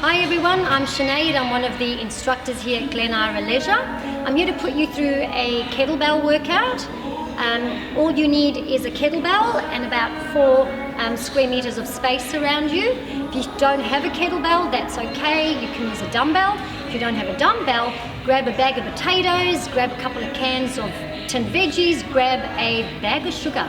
Hi everyone, I'm Sinead. I'm one of the instructors here at Glen Ira Leisure. I'm here to put you through a kettlebell workout. All you need is a kettlebell and about 4 square meters of space around you. If you don't have a kettlebell, that's okay. You can use a dumbbell. If you don't have a dumbbell, grab a bag of potatoes, grab a couple of cans of tinned veggies, grab a bag of sugar.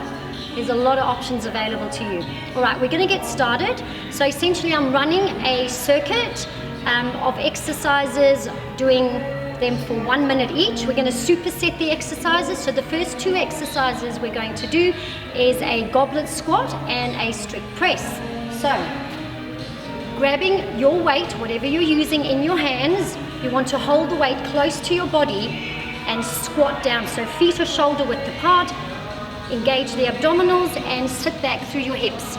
There's a lot of options available to you. All right, we're going to get started. So essentially I'm running a circuit of exercises, doing them for 1 minute each. We're going to superset the exercises. So the first 2 exercises we're going to do is a goblet squat and a strict press. So grabbing your weight, whatever you're using in your hands, you want to hold the weight close to your body and squat down. So feet are shoulder width apart. Engage the abdominals and sit back through your hips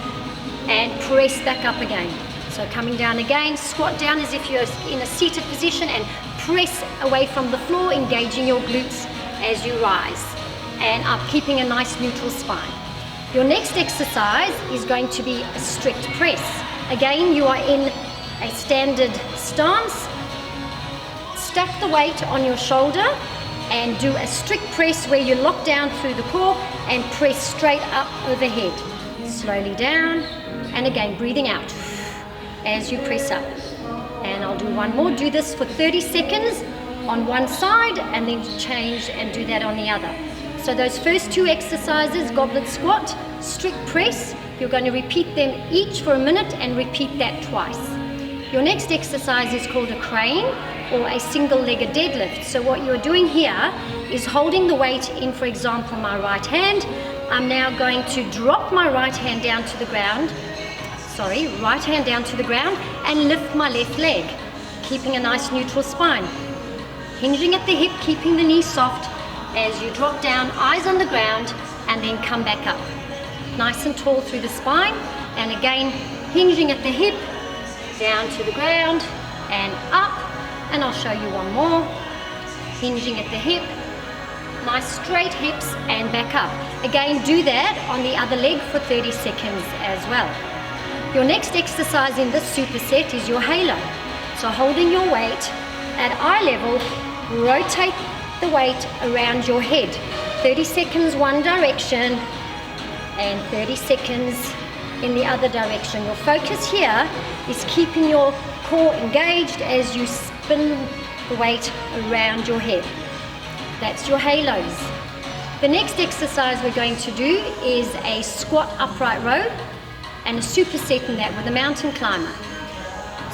and press back up again. So coming down again, squat down as if you're in a seated position and press away from the floor, engaging your glutes as you rise and up, keeping a nice neutral spine. Your next exercise is going to be a strict press. Again, you are in a standard stance. Stack the weight on your shoulder and do a strict press where you lock down through the core and press straight up overhead. Slowly down, and again breathing out as you press up. And I'll do one more. Do this for 30 seconds on one side and then change and do that on the other. So those first 2 exercises, goblet squat, strict press, you're going to repeat them each for a minute and repeat that twice. Your next exercise is called a crane or a single-legged deadlift. So what you're doing here is holding the weight in, for example, my right hand. I'm now going to drop my right hand down to the ground, right hand down to the ground and lift my left leg, keeping a nice neutral spine. Hinging at the hip, keeping the knee soft as you drop down, eyes on the ground, and then come back up. Nice and tall through the spine, and again, hinging at the hip, down to the ground, and up. And I'll show you one more. Hinging at the hip, nice straight hips and back up. Again, do that on the other leg for 30 seconds as well. Your next exercise in this superset is your halo. So holding your weight at eye level, rotate the weight around your head. 30 seconds one direction and 30 seconds in the other direction. Your focus here is keeping your core engaged as you spin the weight around your head. That's your halos. The next exercise we're going to do is a squat upright row and a superset in that with a mountain climber.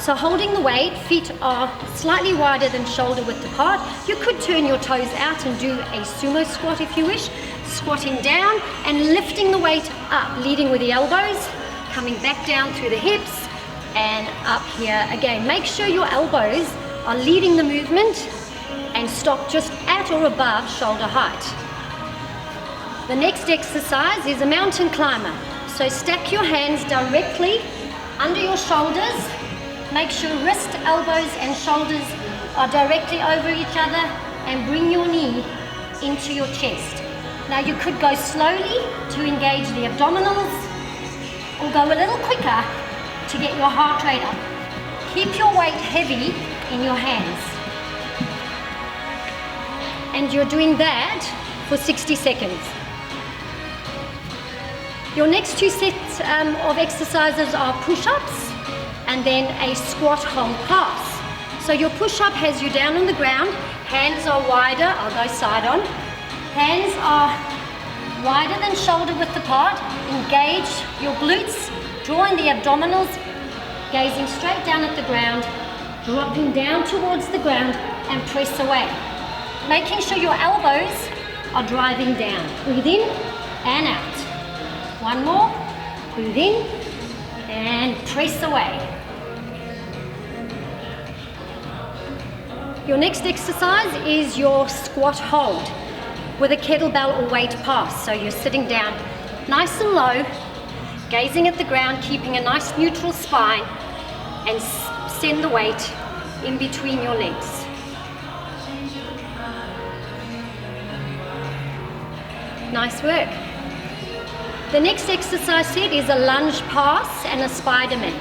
So holding the weight, feet are slightly wider than shoulder width apart. You could turn your toes out and do a sumo squat if you wish. Squatting down and lifting the weight up, leading with the elbows, coming back down through the hips and up here again. Make sure your elbows are leading the movement and stop just at or above shoulder height. The next exercise is a mountain climber. So stack your hands directly under your shoulders. Make sure wrist, elbows and shoulders are directly over each other and bring your knee into your chest. Now you could go slowly to engage the abdominals or go a little quicker to get your heart rate up. Keep your weight heavy in your hands. And you're doing that for 60 seconds. Your next 2 sets of exercises are push-ups and then a squat hold pass. So your push-up has you down on the ground, hands are wider, I'll go side on. Hands are wider than shoulder width apart. Engage your glutes, drawing the abdominals, gazing straight down at the ground, dropping down towards the ground and press away. Making sure your elbows are driving down. Breathe in and out. One more. Breathe in and press away. Your next exercise is your squat hold with a kettlebell or weight pass. So you're sitting down nice and low, gazing at the ground, keeping a nice neutral spine, and send the weight in between your legs. Nice work. The next exercise set is a lunge pass and a Spiderman.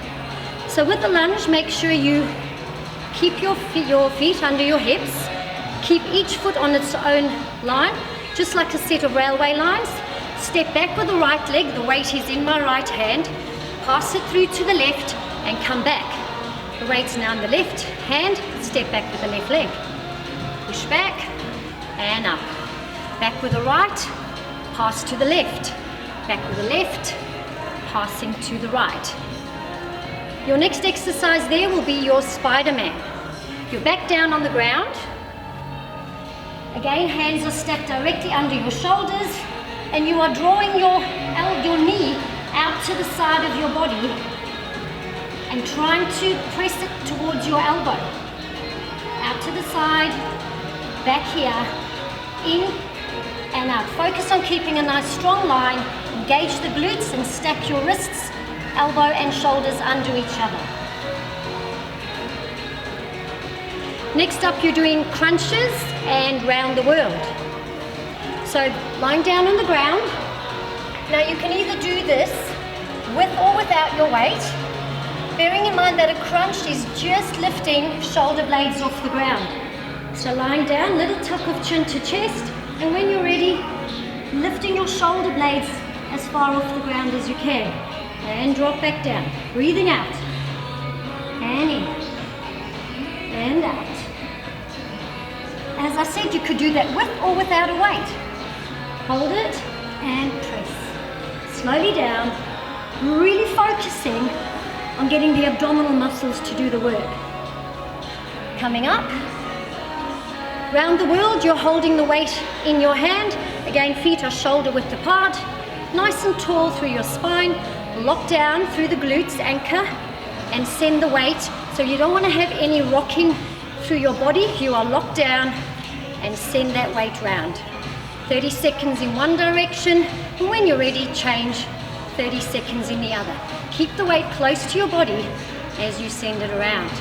So with the lunge, make sure you keep your feet under your hips. Keep each foot on its own line, just like a set of railway lines. Step back with the right leg, the weight is in my right hand. Pass it through to the left and come back. The weight's now in the left hand, step back with the left leg. Push back and up. Back with the right, pass to the left. Back with the left, passing to the right. Your next exercise there will be your Spiderman. You're back down on the ground. Again, hands are stacked directly under your shoulders, and you are drawing your knee out to the side of your body and trying to press it towards your elbow. Out to the side, back here, in and out. Focus on keeping a nice strong line. Engage the glutes and stack your wrists, elbow and shoulders under each other. Next up, you're doing crunches and round the world. So lying down on the ground. Now you can either do this with or without your weight, bearing in mind that a crunch is just lifting shoulder blades off the ground. So lying down, little tuck of chin to chest, and when you're ready, lifting your shoulder blades as far off the ground as you can. And drop back down. Breathing out. And in. And out. As I said, you could do that with or without a weight. Hold it and press. Slowly down, really focusing on getting the abdominal muscles to do the work. Coming up. Round the world, you're holding the weight in your hand. Again, feet are shoulder width apart. Nice and tall through your spine. Lock down through the glutes, anchor, and send the weight. So you don't want to have any rocking through your body. You are locked down and send that weight round. 30 seconds in one direction, and when you're ready, change 30 seconds in the other. Keep the weight close to your body as you send it around.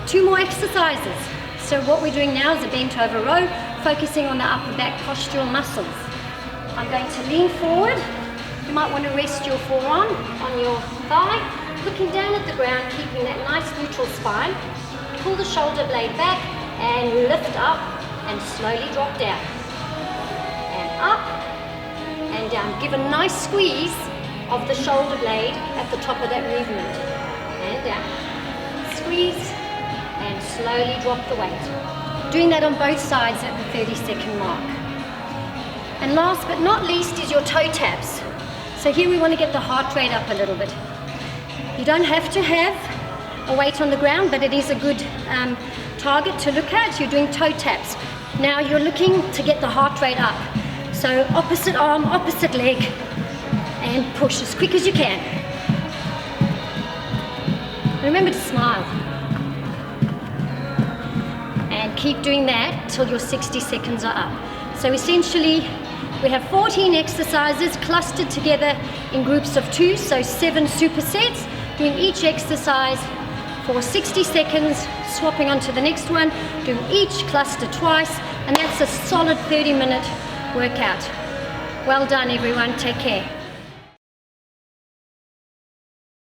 2 more exercises. So what we're doing now is a bent over row, focusing on the upper back postural muscles. I'm going to lean forward. You might want to rest your forearm on your thigh, looking down at the ground, keeping that nice neutral spine. Pull the shoulder blade back and lift up and slowly drop down. And up and down. Give a nice squeeze of the shoulder blade at the top of that movement. And down. Squeeze and slowly drop the weight. Doing that on both sides at the 30-second mark. And last but not least is your toe taps. So here we want to get the heart rate up a little bit. You don't have to have a weight on the ground, but it is a good target to look at. You're doing toe taps. Now you're looking to get the heart rate up. So opposite arm, opposite leg, and push as quick as you can. Remember to smile. And keep doing that till your 60 seconds are up. So essentially, we have 14 exercises clustered together in groups of 2, so 7 supersets, doing each exercise for 60 seconds, swapping onto the next one, doing each cluster twice, and that's a solid 30-minute workout. Well done, everyone. Take care.